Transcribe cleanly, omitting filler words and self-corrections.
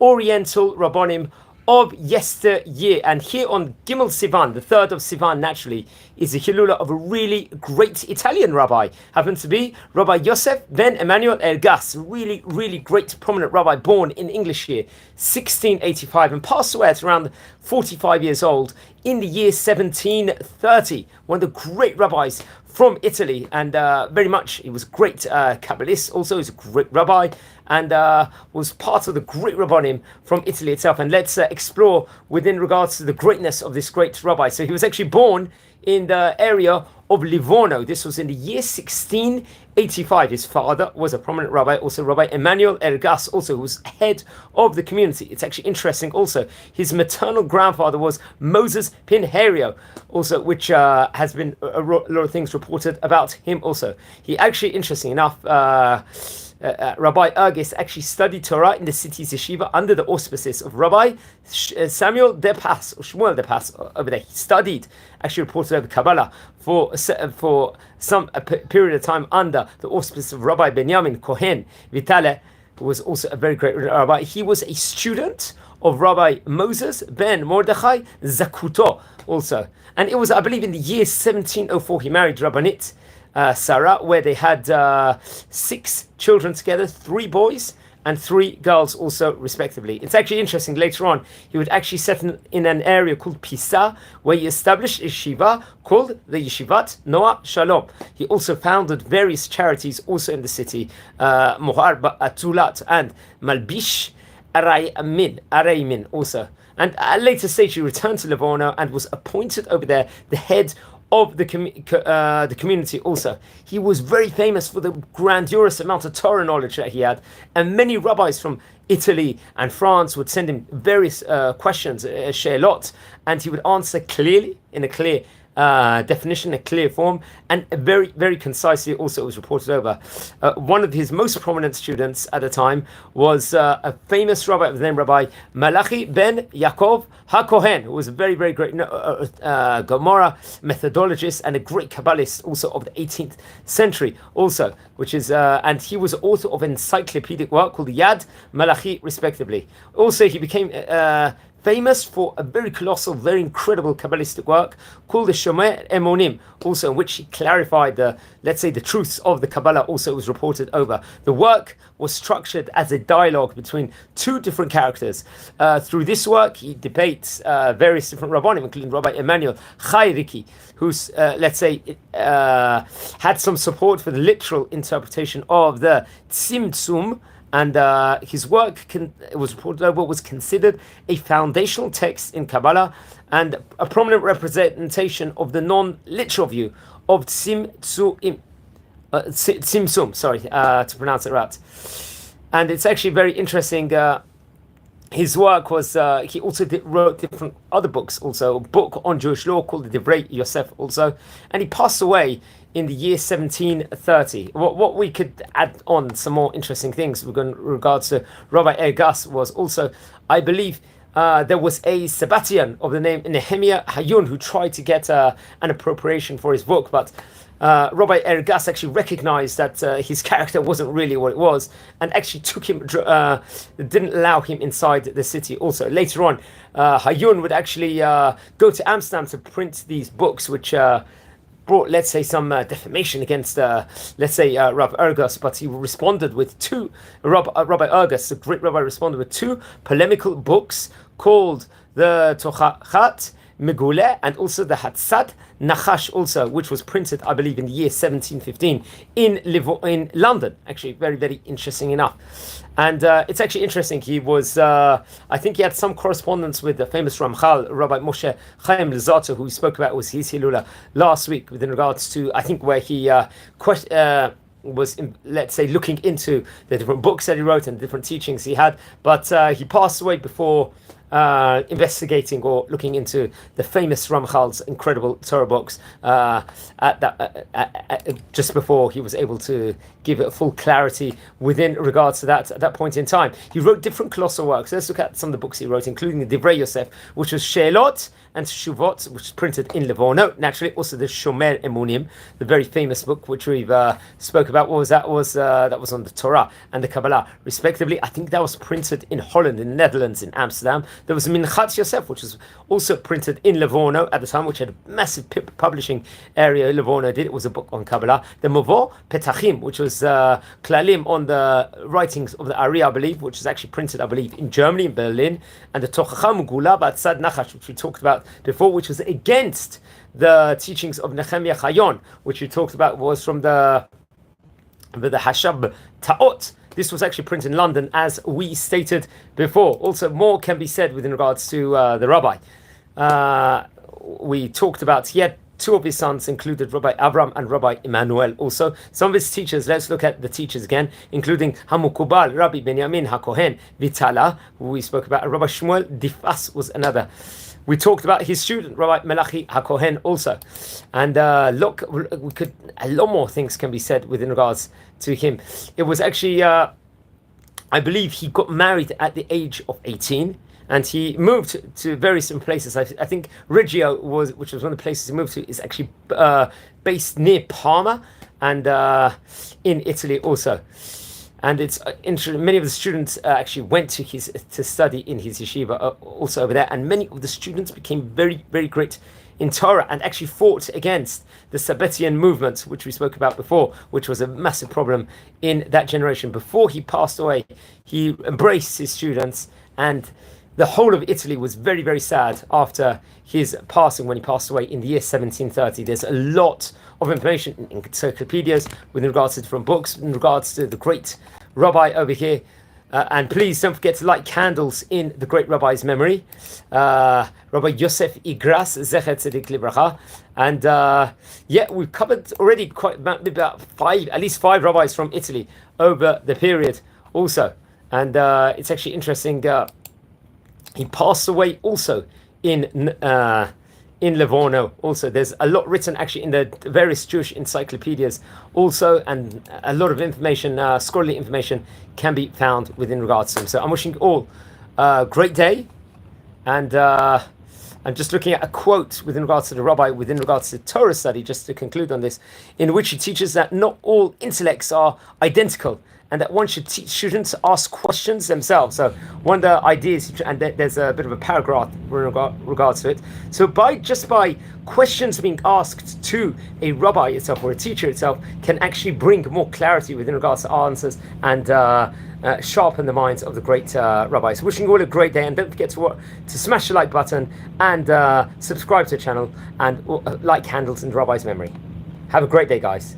Oriental Rabbonim of yesteryear. And here on Gimel Sivan, the 3rd of Sivan, naturally, is a Hilula of a really great Italian rabbi. Happens to be Rabbi Yosef ben Emmanuel Ergas, really, really great, prominent rabbi, born in English year 1685 and passed away at around 45 years old in the year 1730. One of the great rabbis from Italy, and very much, he was a great Kabbalist, also he's a great rabbi, and was part of the great Rabbonim from Italy itself. And let's explore within regards to the greatness of this great rabbi. So he was actually born in the area of Livorno. This was in the year 1685. His father was a prominent rabbi, also Rabbi Emmanuel Ergas, also who was head of the community. It's actually interesting also. His maternal grandfather was Moses Pinheiro, also, which has been a lot of things reported about him also. He actually, interesting enough, Rabbi Ergas actually studied Torah in the city's yeshiva under the auspices of Rabbi Samuel de Pas, or Shmuel de Pas over there. He studied, actually reported over Kabbalah for some period of time under the auspices of Rabbi Benjamin Kohen Vitale, who was also a very great rabbi. He was a student of Rabbi Moses ben Mordechai Zakuto also. And it was, I believe, in the year 1704 he married Rabbanit Sarah, where they had 6 children together, 3 boys and 3 girls also respectively. It's actually interesting, later on he would actually settle in an area called Pisa, where he established a yeshiva called the Yeshivat Noah Shalom. He also founded various charities also in the city, Mohar Atulat and Malbish Araymin also. And at a later stage he returned to Livorno and was appointed over there the head of the community also. He was very famous for the grandiose amount of Torah knowledge that he had, and many rabbis from Italy and France would send him various questions, she'elot, and he would answer clearly, in a clear definition, a clear form, and very, very concisely also. It was reported over. One of his most prominent students at the time was a famous rabbi of the name Rabbi Malachi ben Yaakov HaKohen, who was a very, very great Gemara methodologist and a great Kabbalist also of the 18th century also, which is, and he was author of an encyclopedic work called Yad Malachi, respectively. Also, he became famous for a very colossal, very incredible Kabbalistic work called the Shomer Emonim, also in which he clarified the, let's say, the truths of the Kabbalah. Also, was reported over. The work was structured as a dialogue between 2 different characters. Through this work, he debates various different Rabbonim, including Rabbi Emmanuel Chayriki, who's, let's say, had some support for the literal interpretation of the Tzimtzum. And his work was reported over, was considered a foundational text in Kabbalah and a prominent representation of the non-literal view of Tzimtzum, to pronounce it right. And it's actually very interesting. His work was, he also wrote different other books, also a book on Jewish law called the Rabbi Yosef also, and he passed away in the year 1730. What we could add on some more interesting things in regards to Rabbi Ergas was also, I believe, there was a Sabbatian of the name Nehemiah Hayun who tried to get an appropriation for his book, but Rabbi Ergas actually recognized that his character wasn't really what it was, and actually took him, didn't allow him inside the city. Also, later on, Hayun would actually go to Amsterdam to print these books, which brought, let's say, some defamation against, let's say, Rabbi Ergas, but he responded with 2, Rabbi Ergas, the great rabbi, responded with 2 polemical books called the Tochachat Megule and also the Hatzad Nachash also, which was printed, I believe, in the year 1715 in London. Actually, very, very interesting enough. And it's actually interesting. He was, I think he had some correspondence with the famous Ramchal, Rabbi Moshe Chaim Luzzatto, who we spoke about was his Hilula last week, with in regards to, I think, where he was, let's say, looking into the different books that he wrote and different teachings he had. But he passed away before investigating or looking into the famous Ramchal's incredible Torah books just before he was able to give it full clarity within regards to that at that point in time. He wrote different colossal works. Let's look at some of the books he wrote, including the Divrei Yosef, which was She'elot and Shuvot, which is printed in Livorno. Naturally, also the Shomer Emunim, the very famous book which we've spoke about. What was that? That was on the Torah and the Kabbalah, respectively. I think that was printed in Holland, in the Netherlands, in Amsterdam. There was Minchat Yosef, which was also printed in Livorno at the time, which had a massive publishing area. Livorno did. It was a book on Kabbalah. The Mavo Petachim, which was Klalim on the writings of the Ari, I believe, which is actually printed, I believe, in Germany, in Berlin, and the Tochacha Megula B'Atzad Nachash, which we talked about before, which was against the teachings of Nehemiah Chayon, which we talked about was from the Hashab Ta'ot. This was actually printed in London, as we stated before. Also, more can be said with regards to the rabbi. We talked about, he had two of his sons, included Rabbi Avram and Rabbi Emmanuel. Also, some of his teachers, let's look at the teachers again, including Hamukubal, Rabbi Benjamin HaKohen Vitala, who we spoke about. Rabbi Shmuel Difas was another. We talked about his student, Rabbi Melachi HaKohen, also. And look, we could, a lot more things can be said within regards to him. It was actually, I believe he got married at the age of 18, and he moved to various different places. I think Reggio, which was one of the places he moved to, is actually based near Parma, and in Italy also. And it's interesting. Many of the students actually went to study in his yeshiva also over there, and many of the students became very, very great in Torah and actually fought against the Sabbatian movement, which we spoke about before, which was a massive problem in that generation. Before he passed away, he embraced his students, and the whole of Italy was very, very sad after his passing, when he passed away in the year 1730. There's a lot of information in encyclopedias with regards to different books, in regards to the great rabbi over here. And please don't forget to light candles in the great rabbi's memory, Rabbi Yosef Ergas Z'tl Libracha. And yeah, we've covered already about at least five rabbis from Italy over the period also. And it's actually interesting. He passed away also in Livorno. Also, there's a lot written actually in the various Jewish encyclopedias also, and a lot of information, scholarly information, can be found within regards to him. So I'm wishing you all a great day, and I'm just looking at a quote within regards to the rabbi, within regards to Torah study, just to conclude on this, in which he teaches that not all intellects are identical, and that one should teach students to ask questions themselves. So one of the ideas, and there's a bit of a paragraph in regards to it. So by questions being asked to a rabbi itself or a teacher itself, can actually bring more clarity within regards to answers and sharpen the minds of the great rabbis. Wishing you all a great day, and don't forget to smash the like button and subscribe to the channel and light candles in the rabbi's memory. Have a great day, guys.